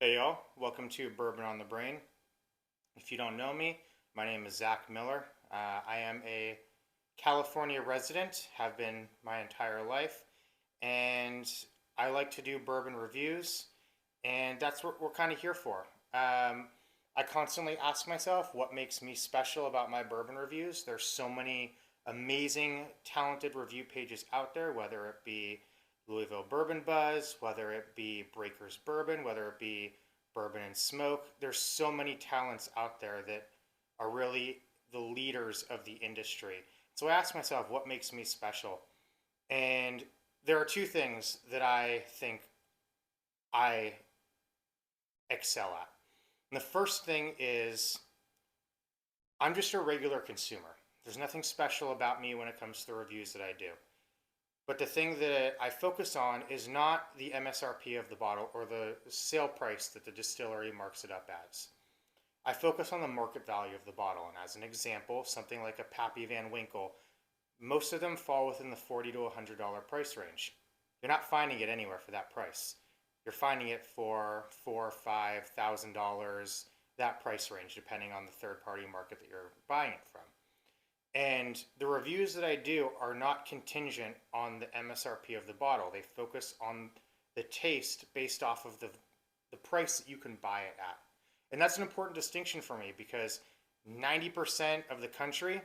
Hey y'all, welcome to Bourbon on the Brain. If you don't know me, my name is Zach Miller. I am a California resident, have been my entire life, and I like to do bourbon reviews, and that's what we're kind of here for. I constantly ask myself what makes me special about my bourbon reviews. There's so many amazing, talented review pages out there, whether it be Louisville Bourbon Buzz, whether it be Breakers Bourbon, whether it be Bourbon and Smoke. There's so many talents out there that are really the leaders of the industry. So I ask myself, what makes me special? And there are two things that I think I excel at. And the first thing is I'm just a regular consumer. There's nothing special about me when it comes to the reviews that I do. But the thing that I focus on is not the MSRP of the bottle or the sale price that the distillery marks it up as. I focus on the market value of the bottle. And as an example, something like a Pappy Van Winkle, most of them fall within the $40 to $100 price range. You're not finding it anywhere for that price. You're finding it for $4,000, $5,000, that price range, depending on the third party market that you're buying it from. And the reviews that I do are not contingent on the MSRP of the bottle. They focus on the taste based off of the price that you can buy it at. And that's an important distinction for me because 90% of the country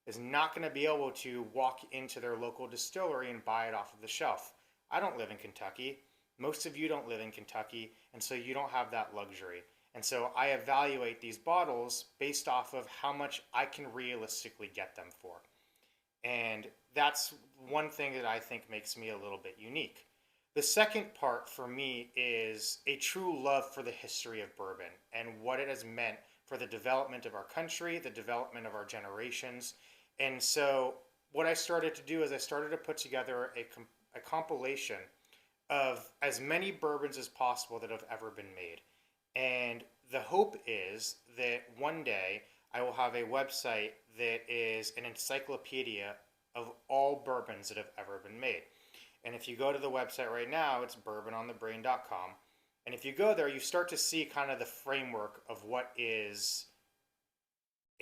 is not going to be able to walk into their local distillery and buy it off of the shelf. I don't live in Kentucky. Most of you don't live in Kentucky, and so you don't have that luxury. And so I evaluate these bottles based off of how much I can realistically get them for. And that's one thing that I think makes me a little bit unique. The second part for me is a true love for the history of bourbon and what it has meant for the development of our country, the development of our generations. And so what I started to do is I started to put together a compilation of as many bourbons as possible that have ever been made. And the hope is that one day I will have a website that is an encyclopedia of all bourbons that have ever been made. And if you go to the website right now, it's bourbononthebrain.com. And if you go there, you start to see kind of the framework of what is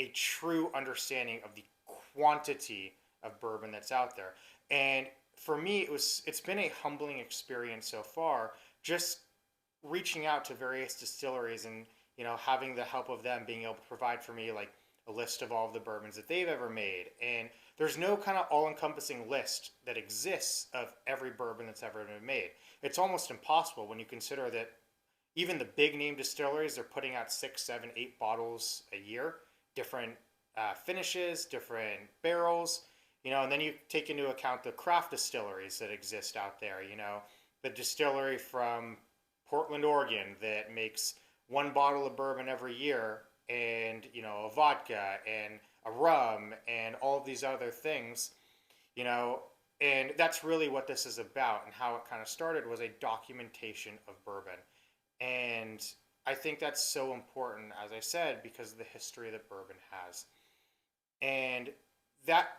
a true understanding of the quantity of bourbon that's out there. And for me, it's been a humbling experience so far, just reaching out to various distilleries and having the help of them being able to provide for me like a list of all of the bourbons that they've ever made. And there's no kind of all-encompassing list that exists of every bourbon that's ever been made. It's almost impossible when you consider that even the big name distilleries are putting out 6, 7, 8 bottles a year, different finishes, different barrels, and then you take into account the craft distilleries that exist out there, the distillery from Portland, Oregon that makes one bottle of bourbon every year and, a vodka and a rum and all of these other things, and that's really what this is about. And how it kind of started was a documentation of bourbon. And I think that's so important, as I said, because of the history that bourbon has. And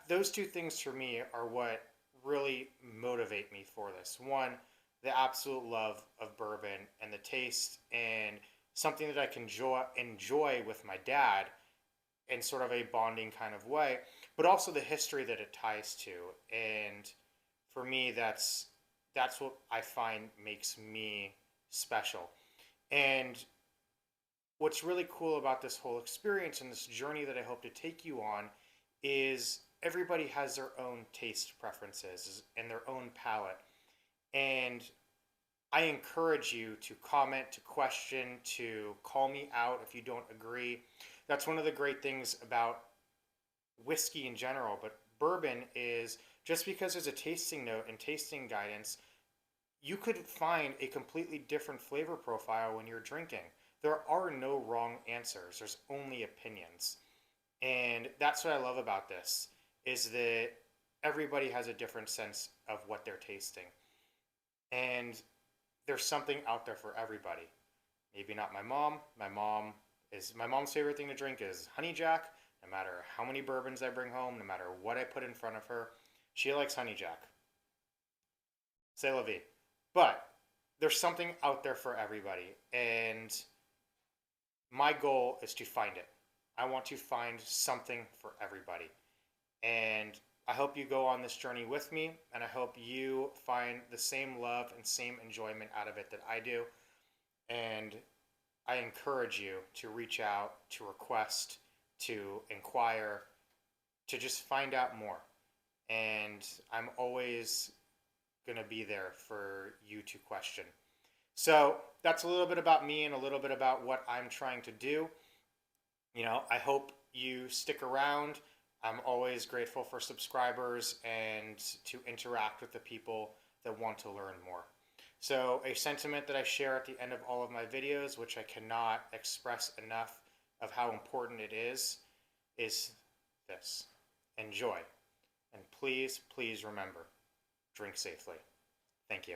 those two things for me are what really motivate me for this. One, the absolute love of bourbon and the taste and something that I can enjoy with my dad in sort of a bonding kind of way, but also the history that it ties to. And for me, that's what I find makes me special. And what's really cool about this whole experience and this journey that I hope to take you on is everybody has their own taste preferences and their own palate. And I encourage you to comment, to question, to call me out if you don't agree. That's one of the great things about whiskey in general, but bourbon is just because there's a tasting note and tasting guidance, you could find a completely different flavor profile when you're drinking. There are no wrong answers. There's only opinions. And that's what I love about this, is that everybody has a different sense of what they're tasting. And there's something out there for everybody. Maybe not my mom. My mom's favorite thing to drink is honey jack. No matter how many bourbons I bring home, no matter what I put in front of her, she likes honey jack. C'est la vie. But there's something out there for everybody. And my goal is to find it. I want to find something for everybody. And I hope you go on this journey with me, and I hope you find the same love and same enjoyment out of it that I do. And I encourage you to reach out, to request, to inquire, to just find out more. And I'm always going to be there for you to question. So that's a little bit about me and a little bit about what I'm trying to do. I hope you stick around. I'm always grateful for subscribers and to interact with the people that want to learn more. So a sentiment that I share at the end of all of my videos, which I cannot express enough of how important it is this: enjoy. And please, please remember, drink safely. Thank you.